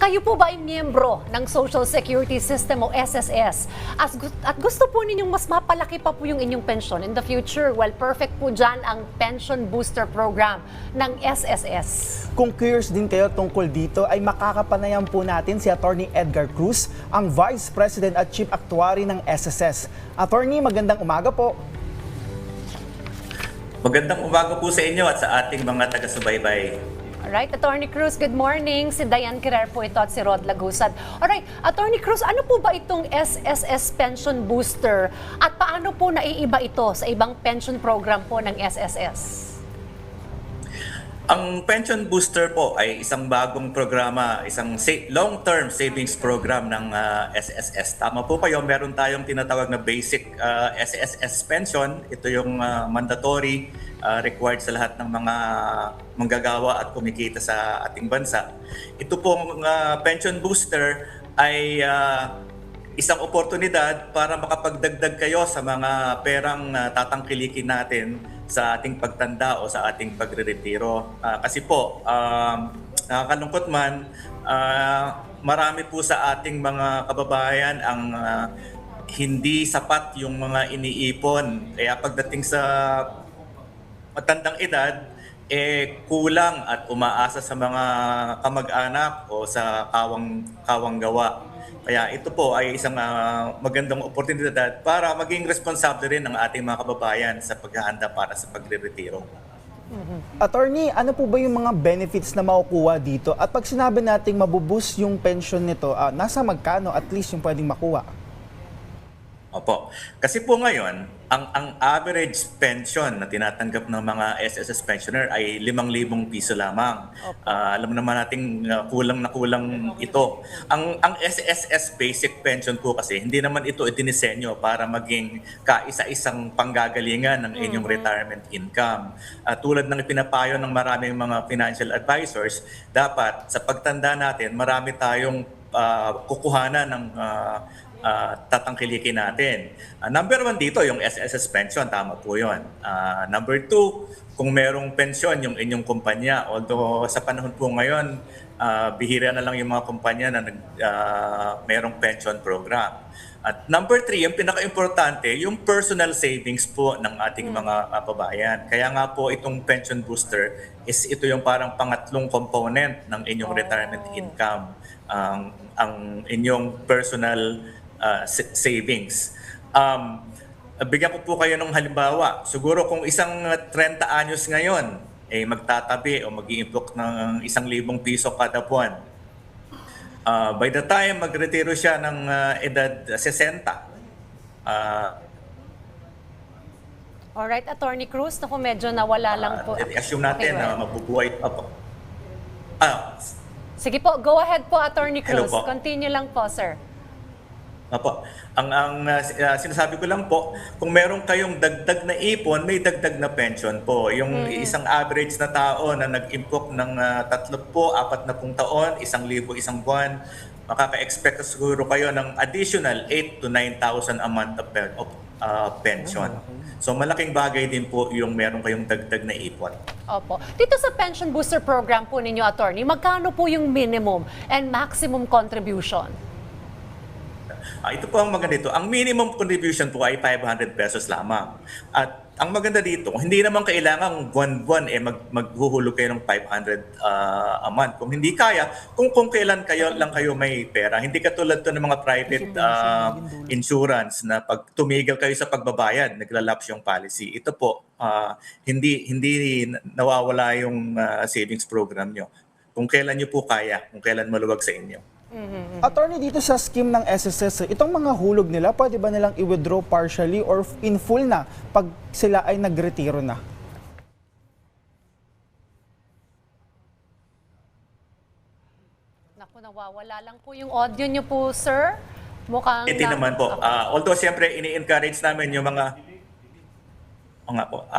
Kayo po ba ay miyembro ng Social Security System o SSS? At gusto po ninyong mas mapalaki pa po yung inyong pensyon in the future? Well, perfect po dyan ang Pension Booster Program ng SSS. Kung curious din kayo tungkol dito, ay makakapanayan po natin si Attorney Edgar Cruz, ang Vice President at Chief Actuary ng SSS. Attorney, magandang umaga po. Magandang umaga po sa inyo at sa ating mga taga-subaybay. Alright, Attorney Cruz, good morning. Si Diane Querer po ito at si Rod Lagusad. Alright, Attorney Cruz, ano po ba itong SSS Pension Booster at paano po naiiba ito sa ibang pension program po ng SSS? Ang Pension Booster po ay isang bagong programa, isang long-term savings program ng SSS. Tama po kayo, meron tayong tinatawag na basic SSS pension. Ito yung mandatory, required sa lahat ng mga manggagawa at kumikita sa ating bansa. Ito pong Pension Booster ay isang oportunidad para makapagdagdag kayo sa mga perang tatangkilikin natin sa ating pagtanda o sa ating pagre-retiro. Kasi po, nakakalungkot man, marami po sa ating mga kababayan ang hindi sapat yung mga iniipon. Kaya pagdating sa matandang edad, kulang at umaasa sa mga kamag-anak o sa kawang gawa. Kaya ito po ay isang magandang oportunidad para maging responsable rin ang ating mga kababayan sa paghahanda para sa pagre-retiro. Attorney, ano po ba yung mga benefits na makukuha dito? At pag sinabi nating mabubus yung pension nito, nasa magkano at least yung pwedeng makuha? Opo. Kasi po ngayon, ang average pension na tinatanggap ng mga SSS pensioner ay 5,000 piso lamang. Alam naman nating kulang na kulang ito. Ang SSS basic pension po kasi, hindi naman ito idinisenyo para maging kaisa-isang panggagalingan ng inyong retirement income. Tulad ng ipinapayo ng maraming mga financial advisors, dapat sa pagtanda natin, marami tayong kukuhanan ng tatangkilikin natin. Number 1 dito, yung SSS pension, tama po yun. Number 2, kung merong pensyon yung inyong kumpanya, although sa panahon po ngayon, bihira na lang yung mga kumpanya na merong pension program. At number 3, yung pinaka-importante, yung personal savings po ng ating mga kababayan. Kaya nga po itong pension booster is ito yung parang pangatlong component ng inyong retirement income, ang inyong personal savings. Bigyan ko po kayo ng halimbawa. Siguro kung isang 30 anyos ngayon magtatabi o mag-iimpok ng 1,000 piso kada buwan, by the time magretiro siya ng edad 60, Alright, Attorney Cruz, naku medyo nawala lang po. assume natin na mabubuhay pa po. Sige po, go ahead po, Attorney Hello Cruz. po. Continue lang po, sir. Apo. Ang sinasabi ko lang po, kung meron kayong dagdag na ipon, may dagdag na pension po. Yung isang average na tao na nag-impok ng 30-40 taon, 1,000 isang buwan, makaka-expect siguro kayo ng additional 8,000 to 9,000 a month of pension. So malaking bagay din po yung meron kayong dagdag na ipon. Opo. Dito sa Pension Booster Program po ninyo, Attorney, magkano po yung minimum and maximum contribution? Ito po ang maganda dito. Ang minimum contribution po ay 500 pesos lamang. At ang maganda dito, hindi naman kailangan buwan-buwan maghuhulog kayo ng 500 a month. Kung hindi kaya, kung kailan lang kayo may pera. Hindi katulad to ng mga private insurance na pag tumigil kayo sa pagbabayad, naglalapse yung policy. Ito po, hindi nawawala yung savings program nyo. Kung kailan nyo po kaya, kung kailan maluwag sa inyo. Attorney, dito sa scheme ng SSS, itong mga hulog nila, pwede ba nilang i-withdraw partially or in full na pag sila ay nagretiro na? Naku, nawawala lang po yung audio nyo po, sir. Mukhang... Hindi naman po. Although siyempre ini-encourage namin yung mga... O nga po.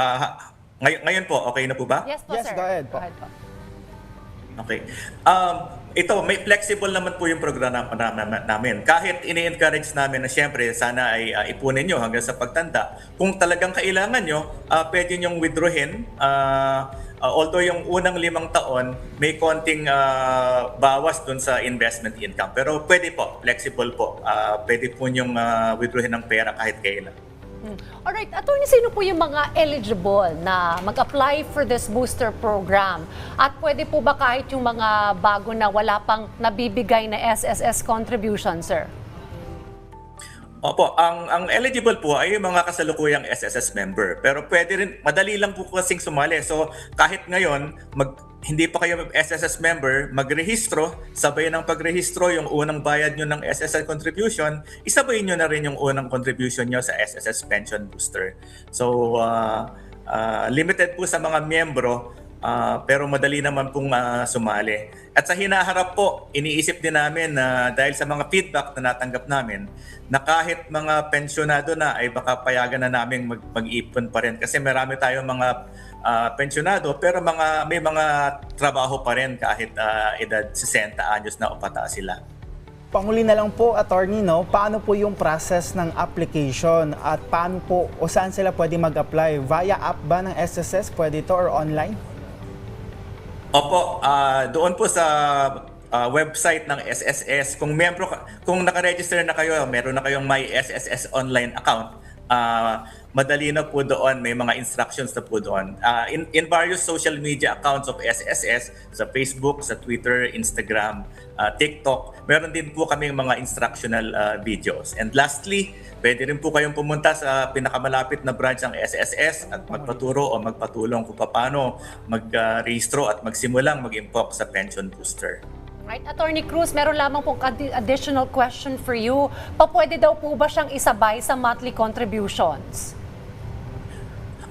Ngayon po, okay na po ba? Yes po, Yes, sir. go ahead po. Okay. Ito, may flexible naman po yung programa namin. Kahit ini-encourage namin na siyempre sana ay ipunin nyo hanggang sa pagtanda. Kung talagang kailangan nyo, pwede nyong withdrawin although yung unang 5 taon, may konting bawas dun sa investment income. Pero pwede po, flexible po. Pwede po yung withdrawin ng pera kahit kailan. Alright, attorney, sino po yung mga eligible na mag-apply for this booster program? At pwede po ba kahit yung mga bago na wala pang nabibigay na SSS contribution, sir? Opo, ang eligible po ay yung mga kasalukuyang SSS member. Pero pwede rin, madali lang po kasing sumali. So kahit ngayon, hindi pa kayo SSS member, magrehistro, sabay ng pagrehistro yung unang bayad nyo ng SSS contribution, isabay nyo na rin yung unang contribution nyo sa SSS Pension Booster. So limited po sa mga miyembro, pero madali naman pong sumali. At sa hinaharap po, iniisip din namin na dahil sa mga feedback na natanggap namin, na kahit mga pensyonado na ay baka payagan na namin mag-ipon pa rin. Kasi marami tayong mga pensyonado pero may mga trabaho pa rin kahit edad 60 anyos na o pataas sila. Panguli na lang po, attorney, no? Paano po yung process ng application at paano po o saan sila pwede mag-apply? Via app ba ng SSS? Pwede ito or online? Opo, doon po sa website ng SSS, kung naka-register na kayo, meron na kayong My SSS online account, madali na po doon, may mga instructions na po doon. In various social media accounts of SSS, sa Facebook, sa Twitter, Instagram, TikTok, meron din po kaming mga instructional videos. And lastly, pwede rin po kayong pumunta sa pinakamalapit na branch ng SSS at magpaturo o magpatulong kung paano mag-rehistro at magsimulang mag-impok sa pension booster. Right, Attorney Cruz, meron lamang pong additional question for you. Pwede daw po ba siyang isabay sa monthly contributions?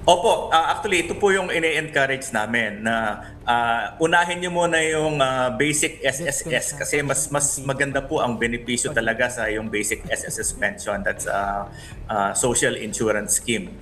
Opo, actually ito po yung ini-encourage namin na unahin niyo muna yung basic SSS kasi mas maganda po ang benepisyo talaga sa yung basic SSS pension, that's social insurance scheme.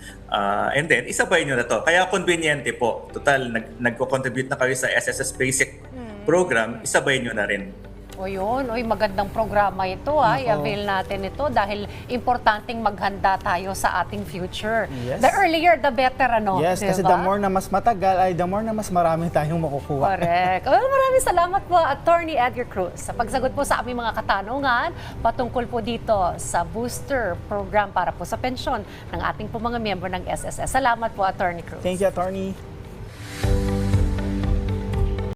And then isabay niyo na to. Kaya conveniente po. Total nagko-contribute na kayo sa SSS basic program, isabay niyo na rin. O yun, magandang programa ito. I-avail natin ito dahil importanteng maghanda tayo sa ating future. Yes. The earlier, the better, ano? Yes, kasi the more na mas matagal ay the more na mas marami tayong makukuha. Correct. Well, maraming salamat po, Attorney Edgar Cruz, sa pagsagot po sa aming mga katanungan patungkol po dito sa booster program para po sa pensyon ng ating po mga miyembro ng SSS. Salamat po, Attorney Cruz. Thank you, attorney.